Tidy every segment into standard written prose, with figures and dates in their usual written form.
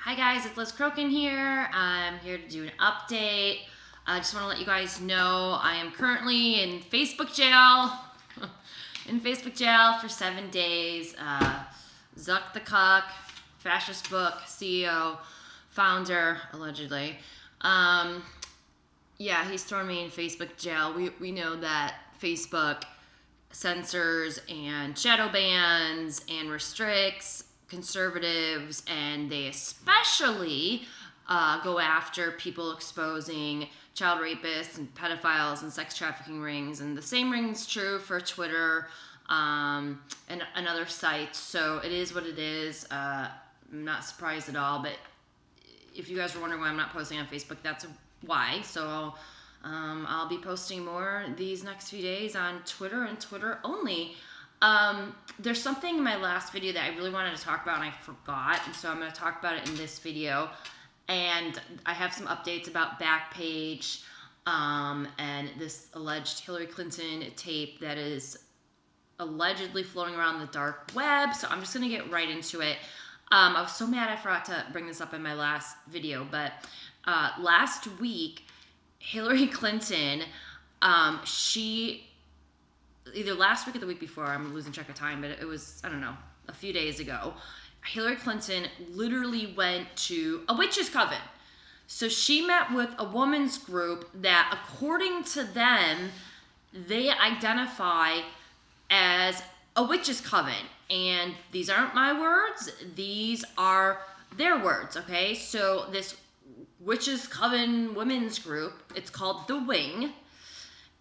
Hi guys, it's LizCrokin here. I'm here to do an update. I just want to let you guys know I am currently in Facebook jail. For 7 days. Zuck the Cuck, fascist book, CEO, founder, allegedly. Yeah, he's thrown me in Facebook jail. We know that Facebook censors and shadow bans and restricts conservatives, and they especially go after people exposing child rapists and pedophiles and sex trafficking rings, and the same ring's true for Twitter and other sites. So it is what it is. I'm not surprised at all, but if you guys were wondering why I'm not posting on Facebook, that's why. So I'll be posting more these next few days on Twitter and Twitter only. There's something in my last video that I really wanted to talk about and I forgot, and so I'm going to talk about it in this video. And I have some updates about Backpage and this alleged Hillary Clinton tape that is allegedly floating around the dark web. So I'm just going to get right into it. I was so mad I forgot to bring this up in my last video, but last week Hillary Clinton, she either last week or the week before, I'm losing track of time, but it was, I don't know, a few days ago, Hillary Clinton literally went to a witch's coven. So she met with a woman's group that, according to them, they identify as a witch's coven. And these aren't my words, these are their words, okay? So this witch's coven women's group, it's called The Wing,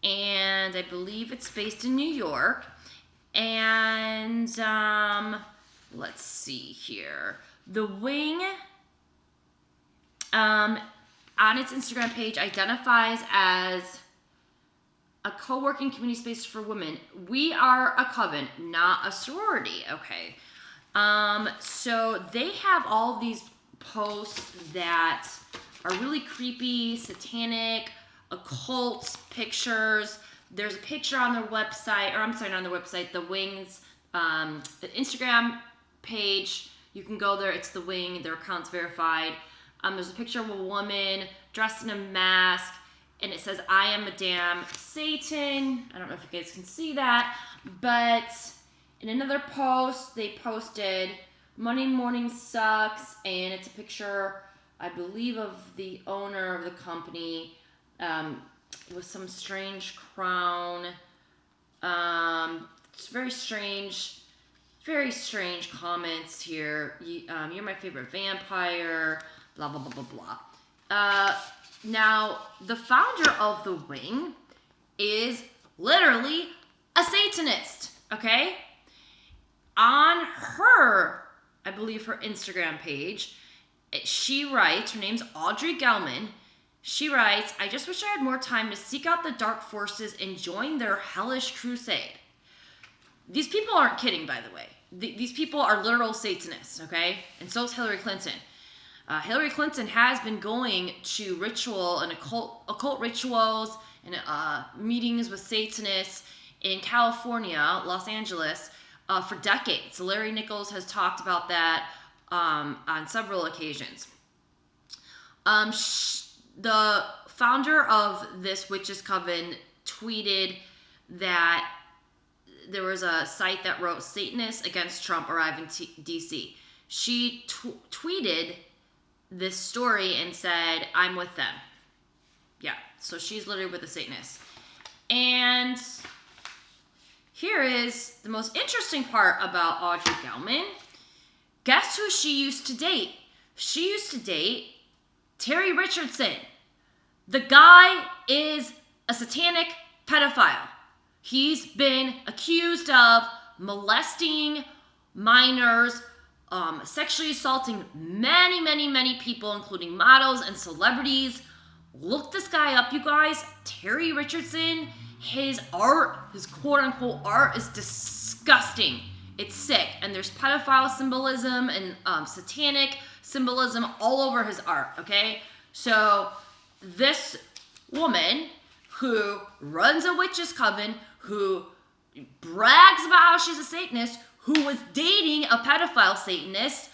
and I believe it's based in New York. And let's see here. The Wing, on its Instagram page, identifies as a co-working community space for women. We are a coven, not a sorority, okay? So they have all these posts that are really creepy, satanic, occult pictures. There's a picture on their website, or I'm sorry, not on their website, The Wing's the Instagram page. You can go there, it's The Wing, their account's verified. There's a picture of a woman dressed in a mask, and it says, "I am Madame Satan." I don't know if you guys can see that, but in another post, they posted, "Monday morning sucks," and it's a picture, I believe, of the owner of the company with some strange crown. It's very strange comments here. You're my favorite vampire, blah, blah, blah, blah, blah. Now, the founder of The Wing is literally a Satanist, okay? On her, I believe her Instagram page, she writes, her name's Audrey Gelman, she writes, "I just wish I had more time to seek out the dark forces and join their hellish crusade." These people aren't kidding, by the way. These people are literal Satanists, okay? And so is Hillary Clinton. Hillary Clinton has been going to ritual and occult rituals and meetings with Satanists in California, Los Angeles, for decades. Larry Nichols has talked about that on several occasions. The founder of this witches coven tweeted that there was a site that wrote, "Satanists against Trump arrive in DC." She tweeted this story and said, "I'm with them." Yeah, so she's literally with the Satanists. And here is the most interesting part about Audrey Gelman. Guess who she used to date? She used to date Terry Richardson. The guy is a satanic pedophile. He's been accused of molesting minors, sexually assaulting many, many, many people, including models and celebrities. Look this guy up, you guys. Terry Richardson, his art, his quote-unquote art, is disgusting. It's sick. And there's pedophile symbolism and satanic symbolism all over his art, okay? So this woman who runs a witches coven, who brags about how she's a Satanist, who was dating a pedophile Satanist,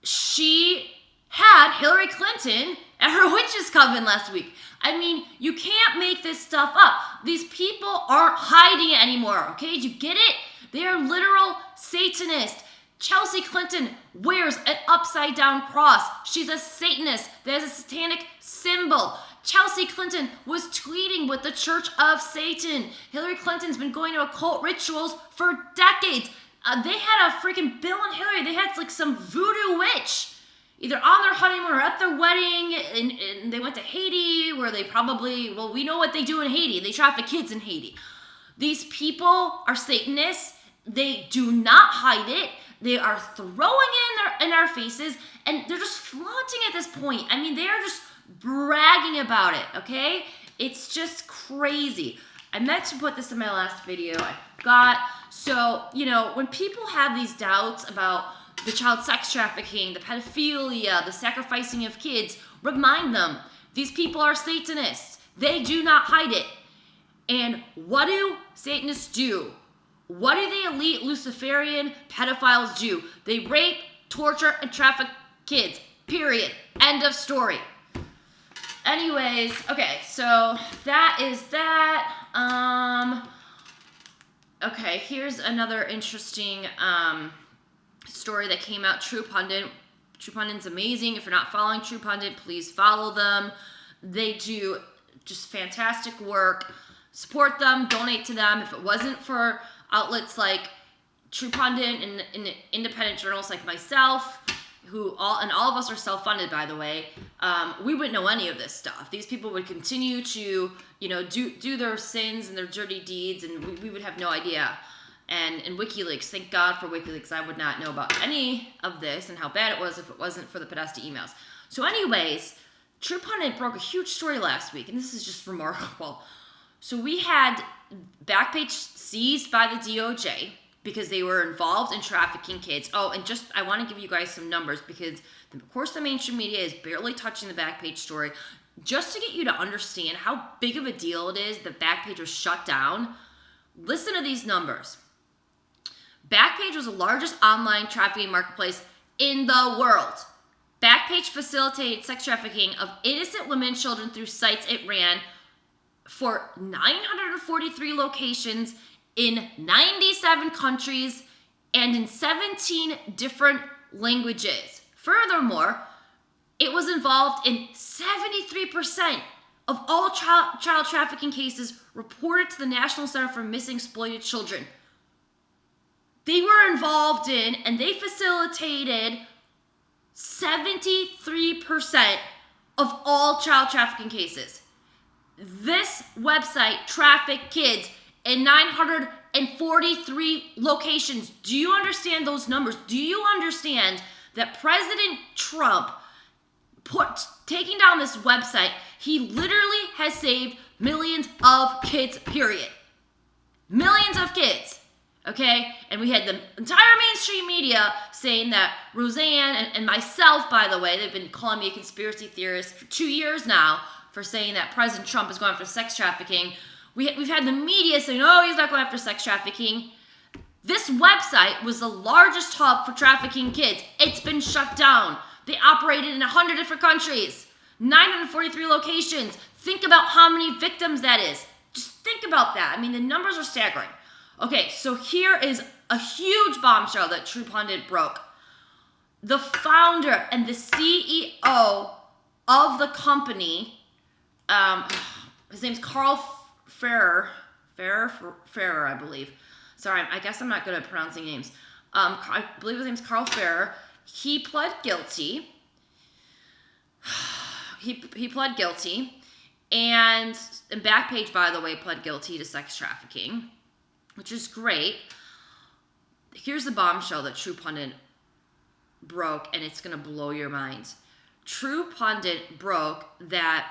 she had Hillary Clinton at her witches coven last week. I mean, you can't make this stuff up. These people aren't hiding it anymore, okay? Do you get it? They are literal Satanists. Chelsea Clinton wears an upside down cross. She's a Satanist. There's a satanic symbol. Chelsea Clinton was tweeting with the Church of Satan. Hillary Clinton's been going to occult rituals for decades. They had a freaking Bill and Hillary. They had like some voodoo witch, either on their honeymoon or at their wedding, and they went to Haiti, where they probably, well, we know what they do in Haiti. They traffic kids in Haiti. These people are Satanists. They do not hide it. They are throwing it in our faces, and they're just flaunting at this point. I mean, they are just bragging about it, okay? It's just crazy. I meant to put this in my last video. I forgot. So, when people have these doubts about the child sex trafficking, the pedophilia, the sacrificing of kids, remind them, these people are Satanists. They do not hide it. And what do Satanists do? What do the elite Luciferian pedophiles do? They rape, torture, and traffic kids. Period. End of story. Anyways, okay, so that is that. Okay, here's another interesting story that came out. True Pundit. True Pundit's amazing. If you're not following True Pundit, please follow them. They do just fantastic work. Support them, donate to them. If it wasn't for outlets like True Pundit and independent journalists like myself, all of us are self-funded, by the way, we wouldn't know any of this stuff. These people would continue to, do their sins and their dirty deeds, and we would have no idea. And WikiLeaks, thank God for WikiLeaks, I would not know about any of this and how bad it was if it wasn't for the Podesta emails. So anyways, True Pundit broke a huge story last week, and this is just remarkable. So we had Backpage seized by the DOJ because they were involved in trafficking kids. Oh, and I want to give you guys some numbers because, of course, the mainstream media is barely touching the Backpage story. Just to get you to understand how big of a deal it is that Backpage was shut down, listen to these numbers. Backpage was the largest online trafficking marketplace in the world. Backpage facilitated sex trafficking of innocent women and children through sites it ran for 943 locations in 97 countries and in 17 different languages. Furthermore, it was involved in 73% of all child trafficking cases reported to the National Center for Missing Exploited Children. They were involved in and they facilitated 73% of all child trafficking cases. This website trafficked kids in 943 locations. Do you understand those numbers? Do you understand that President Trump taking down this website, he literally has saved millions of kids, period. Millions of kids. Okay? And we had the entire mainstream media saying that Roseanne and myself, by the way, they've been calling me a conspiracy theorist for 2 years now for saying that President Trump is going after sex trafficking. We've had the media saying, oh, he's not going after sex trafficking. This website was the largest hub for trafficking kids. It's been shut down. They operated in 100 different countries, 943 locations. Think about how many victims that is. Just think about that. I mean, the numbers are staggering. Okay, so here is a huge bombshell that True Pundit broke. The founder and the CEO of the company, his name's Carl Ferrer, I believe. Sorry, I guess I'm not good at pronouncing names. I believe his name's Carl Ferrer. He pled guilty. He pled guilty. And Backpage, by the way, pled guilty to sex trafficking, which is great. Here's the bombshell that True Pundit broke, and it's going to blow your minds. True Pundit broke that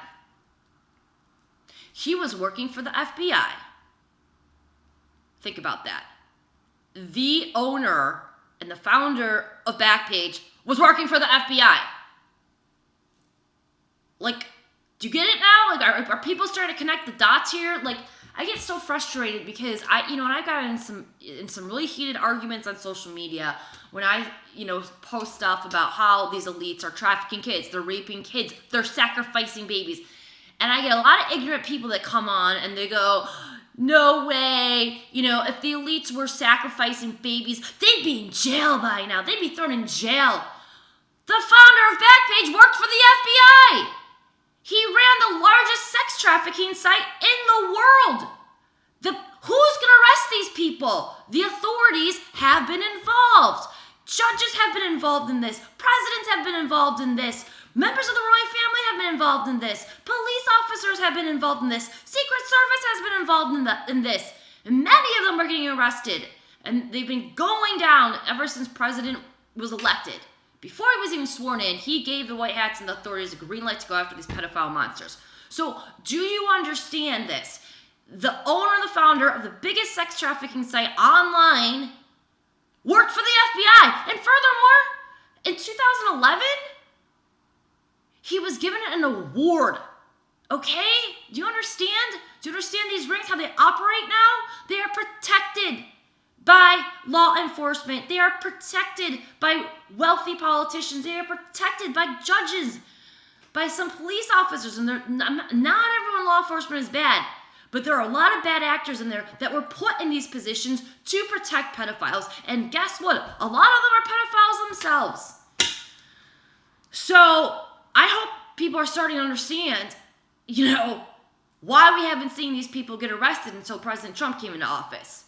he was working for the FBI. Think about that. The owner and the founder of Backpage was working for the FBI. Like, do you get it now? Like, are people starting to connect the dots here? Like, I get so frustrated because and I got in some really heated arguments on social media when I, post stuff about how these elites are trafficking kids, they're raping kids, they're sacrificing babies. And I get a lot of ignorant people that come on and they go, no way, if the elites were sacrificing babies, they'd be in jail by now. They'd be thrown in jail. The founder of Backpage worked for the FBI. He ran the largest sex trafficking site in the world. Who's going to arrest these people? The authorities have been involved. Judges have been involved in this. Presidents have been involved in this. Members of the royal family have been involved in this. Police officers have been involved in this. Secret Service has been involved in this. And many of them are getting arrested. And they've been going down ever since President was elected. Before he was even sworn in, he gave the White Hats and the authorities a green light to go after these pedophile monsters. So, do you understand this? The owner and the founder of the biggest sex trafficking site online worked for the FBI. And furthermore, in 2011, he was given an award. Okay? Do you understand? Do you understand these rings, how they operate now? They are protected by law enforcement. They are protected by wealthy politicians. They are protected by judges, by some police officers. And not everyone in law enforcement is bad, but there are a lot of bad actors in there that were put in these positions to protect pedophiles. And guess what? A lot of them are pedophiles themselves. So I hope people are starting to understand, why we haven't seen these people get arrested until President Trump came into office.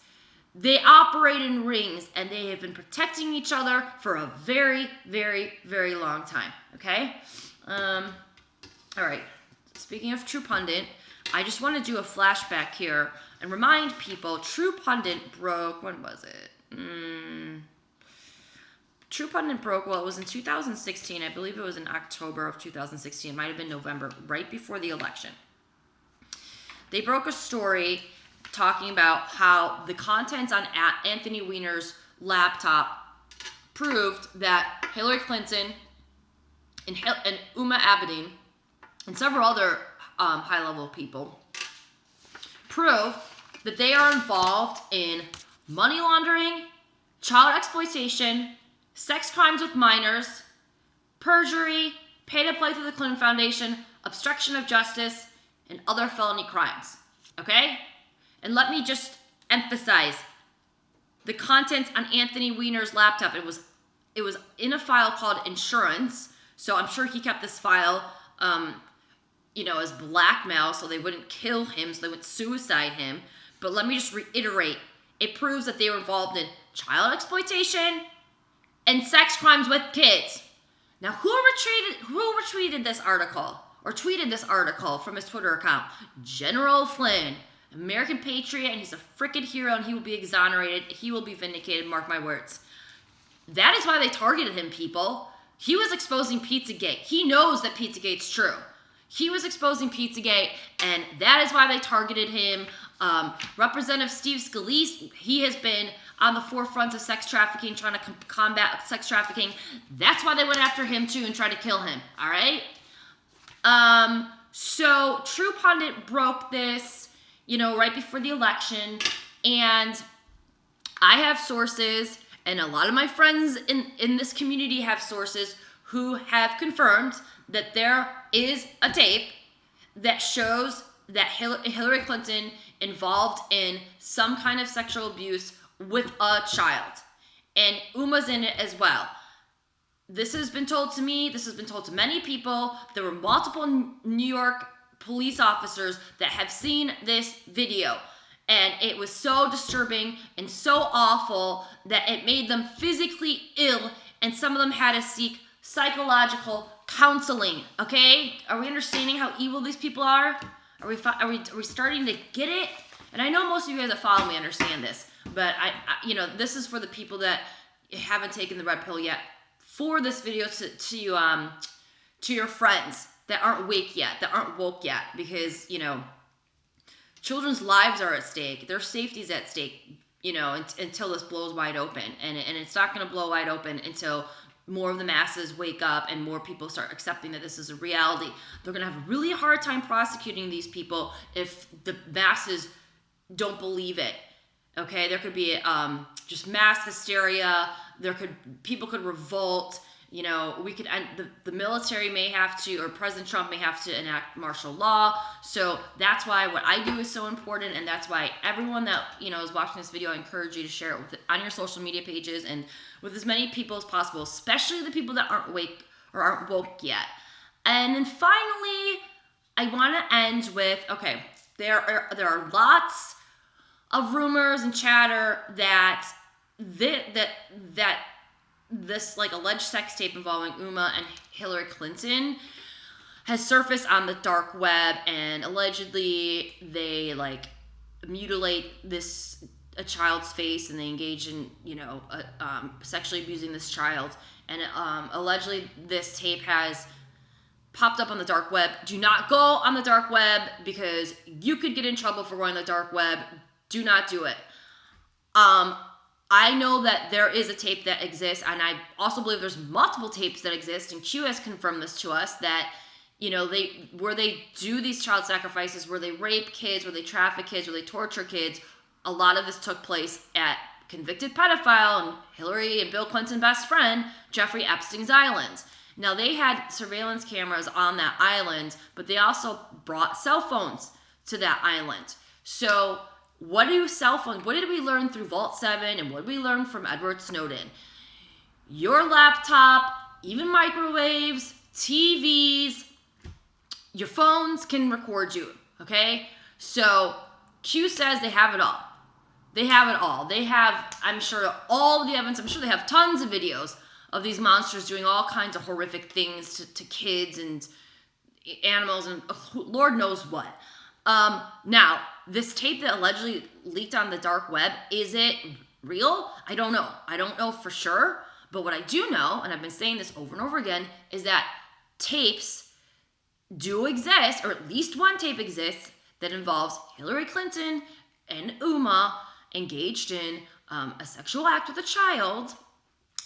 They operate in rings, and they have been protecting each other for a very, very, very long time, okay? All right. Speaking of True Pundit, I just want to do a flashback here and remind people, True Pundit broke, when was it? True Pundit broke, well, it was in 2016. I believe it was in October of 2016. It might have been November, right before the election. They broke a story talking about how the contents on Anthony Weiner's laptop proved that Hillary Clinton and Uma Abedin and several other high-level people prove that they are involved in money laundering, child exploitation, sex crimes with minors, perjury, pay to play through the Clinton Foundation, obstruction of justice, and other felony crimes. Okay? And let me just emphasize the contents on Anthony Weiner's laptop. It was in a file called insurance. So I'm sure he kept this file, as blackmail so they wouldn't kill him, so they wouldn't suicide him. But let me just reiterate. It proves that they were involved in child exploitation and sex crimes with kids. Now, who retweeted this article or tweeted this article from his Twitter account? General Flynn. American patriot, and he's a freaking hero, and he will be exonerated. He will be vindicated, mark my words. That is why they targeted him, people. He was exposing Pizzagate. He knows that Pizzagate's true. He was exposing Pizzagate, and that is why they targeted him. Representative Steve Scalise, he has been on the forefront of sex trafficking, trying to combat sex trafficking. That's why they went after him, too, and tried to kill him, all right? So True Pundit broke this, right before the election, and I have sources, and a lot of my friends in this community have sources who have confirmed that there is a tape that shows that Hillary Clinton involved in some kind of sexual abuse with a child, and Uma's in it as well. This has been told to me. This has been told to many people. There were multiple New York police officers that have seen this video, and it was so disturbing and so awful that it made them physically ill, and some of them had to seek psychological counseling. Okay, are we understanding how evil these people are? Are we starting to get it? And I know most of you guys that follow me understand this, but I this is for the people that haven't taken the red pill yet. For this video to your friends that aren't woke yet, because children's lives are at stake, their safety's at stake, until this blows wide open, and it's not going to blow wide open until more of the masses wake up and more people start accepting that this is a reality. They're going to have a really hard time prosecuting these people if the masses don't believe it. Okay, there could be just mass hysteria. People could revolt. We could end, the military may have to, or President Trump may have to enact martial law. So that's why what I do is so important, and that's why everyone that is watching this video, I encourage you to share it on your social media pages and with as many people as possible, especially the people that aren't awake or aren't woke yet. And then finally, I want to end with, okay, there are lots of rumors and chatter that this like alleged sex tape involving Uma and Hillary Clinton has surfaced on the dark web, and allegedly they like mutilate a child's face, and they engage in sexually abusing this child, and allegedly this tape has popped up on the dark web. Do not go on the dark web because you could get in trouble for going on the dark web. Do not do it. I know that there is a tape that exists, and I also believe there's multiple tapes that exist, and Q has confirmed this to us, that where they do these child sacrifices, where they rape kids, where they traffic kids, where they torture kids. A lot of this took place at convicted pedophile and Hillary and Bill Clinton's best friend, Jeffrey Epstein's island. Now, they had surveillance cameras on that island, but they also brought cell phones to that island. So what did we learn through Vault 7, and what did we learn from Edward Snowden? Your laptop, even microwaves, TVs, your phones can record you, okay? So Q says they have it all. They have it all. They have, I'm sure, all of the evidence. I'm sure they have tons of videos of these monsters doing all kinds of horrific things to kids and animals and Lord knows what. Now, this tape that allegedly leaked on the dark web, is it real? I don't know. I don't know for sure. But what I do know, and I've been saying this over and over again, is that tapes do exist, or at least one tape exists, that involves Hillary Clinton and Uma engaged in a sexual act with a child,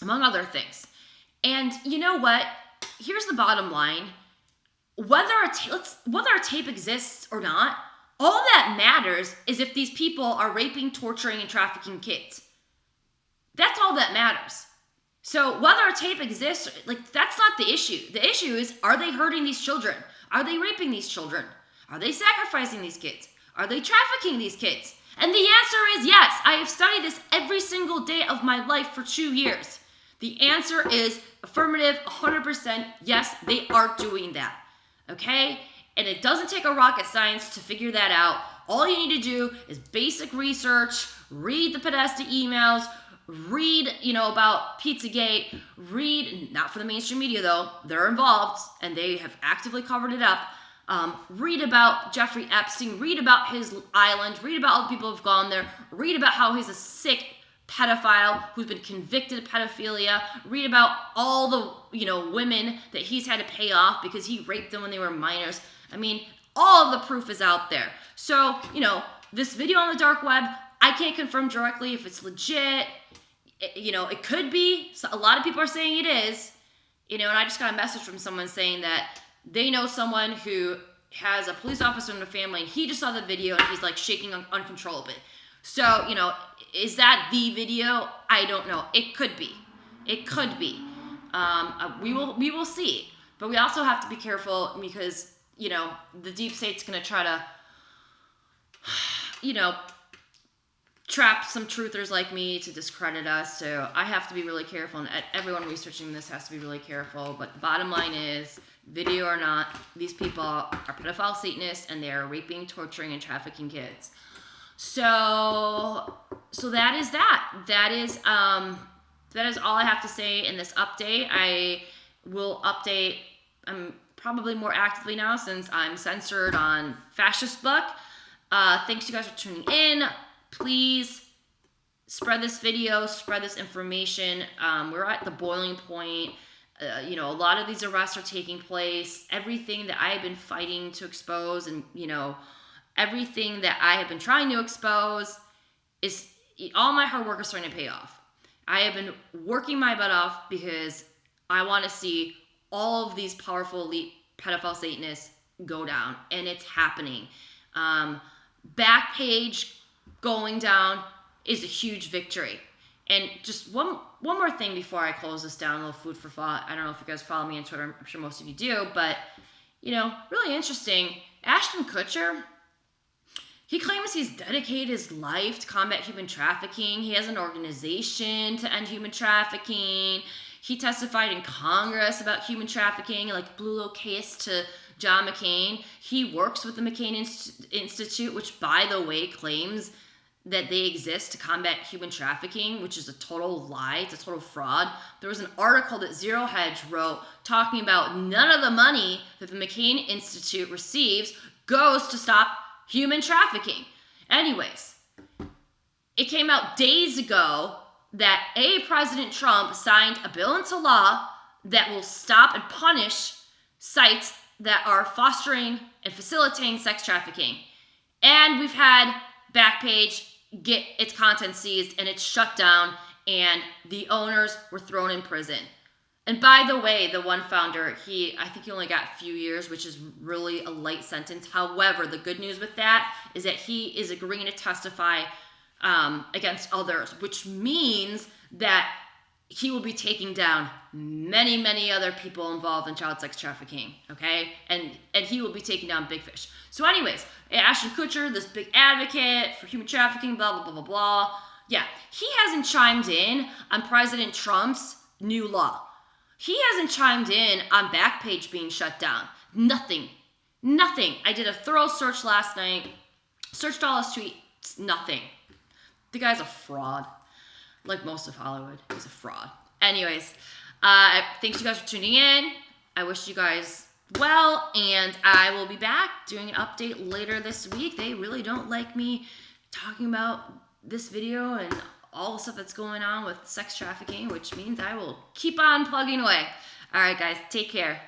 among other things. And you know what? Here's the bottom line. Whether a tape exists or not, all that matters is if these people are raping, torturing, and trafficking kids. That's all that matters. So whether a tape exists, that's not the issue. The issue is, are they hurting these children? Are they raping these children? Are they sacrificing these kids? Are they trafficking these kids? And the answer is yes. I have studied this every single day of my life for 2 years. The answer is affirmative, 100%. Yes, they are doing that. Okay? And it doesn't take a rocket science to figure that out. All you need to do is basic research, read the Podesta emails, read, about Pizzagate, read, not for the mainstream media though, they're involved and they have actively covered it up. Read about Jeffrey Epstein, read about his island, read about all the people who've gone there, read about how he's a sick pedophile who's been convicted of pedophilia, read about all the, women that he's had to pay off because he raped them when they were minors. I mean, all of the proof is out there. So, this video on the dark web, I can't confirm directly if it's legit. It could be. So a lot of people are saying it is. And I just got a message from someone saying that they know someone who has a police officer in their family, and he just saw the video and he's like shaking uncontrollably. So, is that the video? I don't know. It could be. It could be. We will see. But we also have to be careful because, the deep state's going to try to, trap some truthers like me to discredit us. So I have to be really careful, and everyone researching this has to be really careful. But the bottom line is, video or not, these people are pedophile Satanists, and they are raping, torturing, and trafficking kids. So that is that. That is all I have to say in this update. I will update probably more actively now since I'm censored on Fascist Book. Thanks you guys for tuning in. Please spread this video, spread this information. We're at the boiling point. A lot of these arrests are taking place. Everything that I have been fighting to expose, and everything that I have been trying to expose, is all my hard work is starting to pay off. I have been working my butt off because I want to see all of these powerful elite pedophile Satanists go down, and it's happening. Backpage going down is a huge victory. And just one more thing before I close this down, a little food for thought. I don't know if you guys follow me on Twitter. I'm sure most of you do. But, really interesting. Ashton Kutcher, he claims he's dedicated his life to combat human trafficking. He has an organization to end human trafficking. He testified in Congress about human trafficking, like blew a little case to John McCain. He works with the McCain Institute, which, by the way, claims that they exist to combat human trafficking, which is a total lie. It's a total fraud. There was an article that Zero Hedge wrote talking about none of the money that the McCain Institute receives goes to stop human trafficking. Anyways, it came out days ago that President Trump signed a bill into law that will stop and punish sites that are fostering and facilitating sex trafficking. And we've had Backpage get its content seized and it's shut down, and the owners were thrown in prison. And by the way, the one founder, I think he only got a few years, which is really a light sentence. However, the good news with that is that he is agreeing to testify against others, which means that he will be taking down many, many other people involved in child sex trafficking, okay? And he will be taking down big fish. So anyways, Ashton Kutcher, this big advocate for human trafficking, blah, blah, blah, blah, blah. Yeah, he hasn't chimed in on President Trump's new law. He hasn't chimed in on Backpage being shut down. Nothing. I did a thorough search last night, searched all his tweets, nothing. The guy's a fraud. Like most of Hollywood, he's a fraud. Anyways, thanks you guys for tuning in. I wish you guys well, and I will be back doing an update later this week. They really don't like me talking about this video and all the stuff that's going on with sex trafficking, which means I will keep on plugging away. All right, guys, take care.